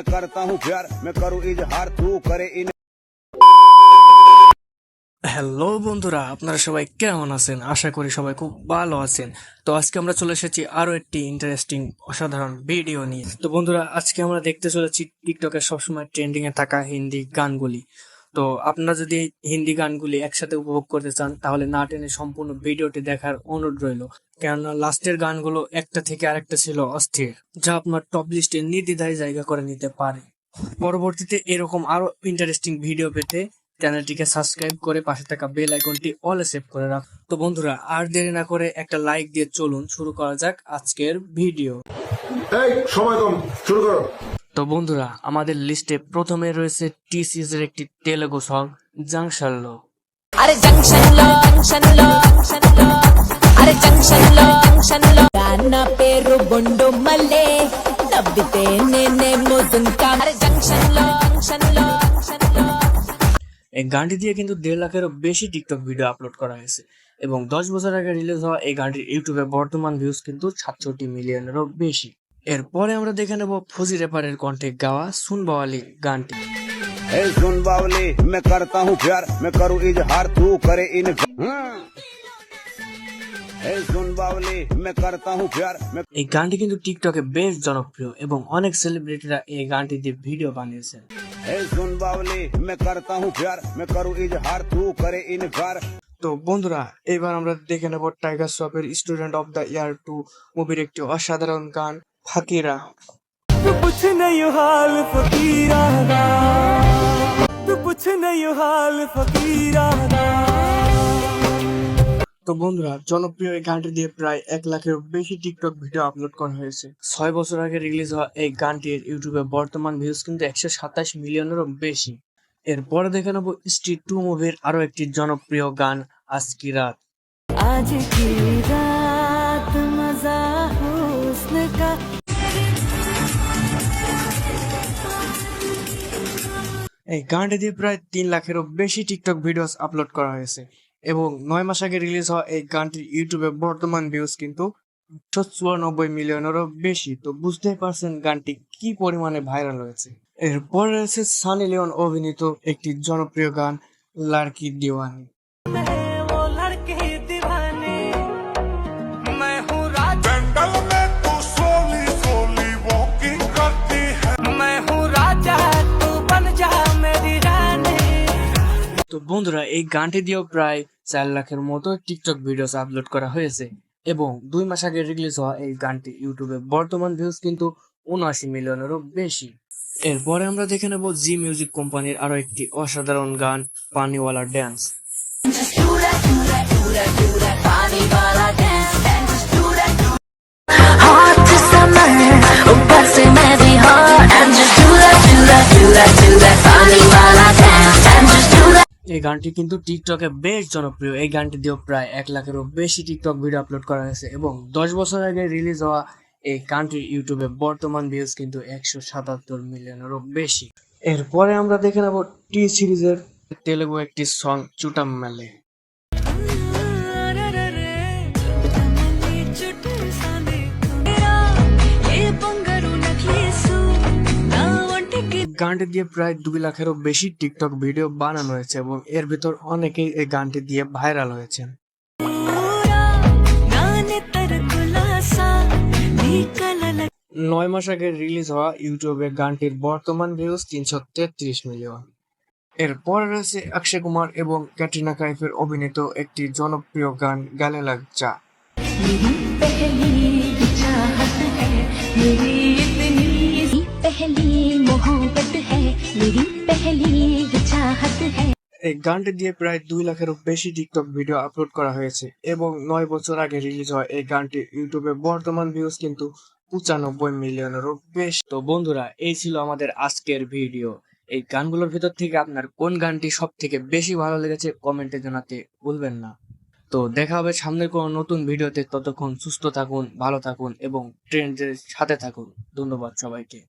मैं करता हूँ प्यार मैं करूँ इजहार तू करे इन। হ্যালো বন্ধুরা, আপনারা সবাই কেমন আছেন? আশা করি সবাই খুব ভালো আছেন। তো আজকে আমরা চলে এসেছি আরো একটি ইন্টারেস্টিং অসাধারণ ভিডিও নিয়ে। তো বন্ধুরা, আজকে আমরা দেখতে চলেছি টিকটকে সবসময় ট্রেন্ডিং এ থাকা হিন্দি গানগুলি। তো আপনারা যদি এই হিন্দি গানগুলি একসাথে উপভোগ করতে চান তাহলে না টেনে সম্পূর্ণ ভিডিওটি দেখার অনুরোধ রইল, কেননা লাস্টের গানগুলো একটা থেকে আরেকটা ছিল অস্থির, যা আপনার টপ লিস্টে নির্দ্বিধায় জায়গা করে নিতে পারে। পরবর্তীতে এরকম আরো ইন্টারেস্টিং ভিডিও পেতে চ্যানেলটিকে সাবস্ক্রাইব করে পাশে থাকা বেল আইকনটি অলে সেভ করে রাখ। তো বন্ধুরা, আর দেরি না করে একটা লাইক দিয়ে চলুন শুরু করা যাক আজকের ভিডিও। সময় কম, শুরু করো। তো বন্ধুরা, আমাদের লিস্টে প্রথমে রয়েছে টি সিরিজ এর একটি তেলেগু সং জাংশনলো। అరే జంక్షన్ లో అరే జంక్షన్ లో నా పేరు బొండు మల్లే నవ్వితే నేనే మోజుంకా అరే జంక్షన్ లో এই গানটি দিয়ে কিন্তু 1.5 লাখেরও বেশি টিকটক ভিডিও আপলোড করা হয়েছে এবং 10 বছর আগে রিলিজ হওয়া এই গানটির ইউটিউবে বর্তমান ভিউজ কিন্তু 67 মিলিয়নেরও বেশি। এরপরে আমরা দেখে নেব ফজি র্যাপারের কণ্ঠে গাওয়া সুন বাওয়ালি গানটি। ए सुन बावली मैं करता हूँ प्यार मैं करूँ इजहार तू करे इन। ए सुन बावली मैं करता हूँ प्यार मैं। এই গানটি কিন্তু টিকটকে বেশ জনপ্রিয় এবং অনেক সেলিব্রিটিরা এই গানটি দিয়ে ভিডিও বানিয়েছেন। ए सुन बावली मैं करता हूँ प्यार मैं करूँ इजहार तू करे इनकार। তো বন্ধুরা, এবার আমরা দেখে নেব টাইগার শ্রফের স্টুডেন্ট অফ দ্য ইয়ার 2 মুভির একটি অসাধারণ গান ফাকিরা। तू पूछ नहीं हाल फकीरा दा, तू पूछ नहीं हाल फकीरा दा। তো বন্ধুরা, জনপ্রিয় এই গানটি দিয়ে প্রায় 1 লাখের বেশি টিকটক ভিডিও আপলোড করা হয়েছে। 6 বছর আগে রিলিজ হওয়া এই গানটির ইউটিউবে বর্তমান ভিউজ কিন্তু 127 মিলিয়নেরও বেশি। এরপরে দেখে নেব স্ট্রিট 2 মুভির আরো একটি জনপ্রিয় গান আজ কি রাত। आज की रात मजा हुस्न का। এই গানটি দিয়ে প্রায় 3 লাখেরও বেশি টিকটক ভিডিওস আপলোড করা হয়েছে এবং 9 মাস আগে রিলিজ হওয়া এই গানটির ইউটিউবে বর্তমান ভিউজ কিন্তু 194 মিলিয়নেরও বেশি। তো বুঝতেই পারছেন গানটি কি পরিমাণে ভাইরাল হয়েছে। এরপর রয়েছে সানি লিওন অভিনীত একটি জনপ্রিয় গান লাড়কি দিওয়ানি। वो लड़के दीवाने मैं हूँ राजा, जंगल में तू सोली सोली वॉकिंग करती है। मैं हूँ राजा तू बन जा मेरी रानी। তো বন্ধুরা, এই গানটি দিয়েও প্রায় 4 লাখের মতো টিকটক ভিডিওস আপলোড করা হয়েছে এবং 2 মাস আগে রিলিজ হওয়া এই গানটি ইউটিউবে বর্তমান ভিউজ কিন্তু 79 মিলিয়নেরও বেশি। এরপরে আমরা দেখে নেব জি মিউজিক কোম্পানির আরো একটি অসাধারণ গান পানিওয়ালা ড্যান্স। hot summer ऊपर से मैं भी hot and just do that funny while I dance and just do that। এই গানটি কিন্তু টিকটকে বেশ জনপ্রিয়। এই গানটি দিয়েও প্রায় 1 লাখেরও বেশি টিকটক ভিডিও আপলোড করা হয়েছে এবং 10 বছর আগে রিলিজ হওয়া এই গানটির ইউটিউবে বর্তমান ভিউজ কিন্তু 177 মিলিয়নেরও বেশি। এরপরে আমরা দেখে নেব টি সিরিজের তেলেগু একটি সং চুটাম মেলে। গানটি দিয়ে প্রায় 2 লাখেরও বেশি টিকটক ভিডিও বানানো হয়েছে এবং এর ভিতর অনেকেই এই গানটি দিয়ে ভাইরাল হয়েছেন। 9 মাস আগে রিলিজ হওয়া ইউটিউবে গানটির বর্তমান ভিউজ 333 মিলিয়ন। এরপর রয়েছে অক্ষয় কুমার এবং ক্যাটরিনা কাইফের অভিনীত একটি জনপ্রিয় গান গালে লাগ যা। এই গানটি দিয়ে প্রায় 2 লাখেরও বেশি টিকটক ভিডিও আপলোড করা হয়েছে এবং 9 বছর আগে রিলিজ হয় এই গানটি ইউটিউবে বর্তমান ভিউজ কিন্তু 95 মিলিয়নেরও বেশি। তো বন্ধুরা, এই ছিল আমাদের আজকের ভিডিও। এই গানগুলোর ভিতর থেকে আপনার কোন গানটি সব থেকে বেশি ভালো লেগেছে কমেন্টে জানাতে ভুলবেন না। তো দেখা হবে সামনের কোনো নতুন ভিডিওতে। ততক্ষণ সুস্থ থাকুন, ভালো থাকুন এবং ট্রেন্ডের সাথে থাকুন। ধন্যবাদ সবাইকে।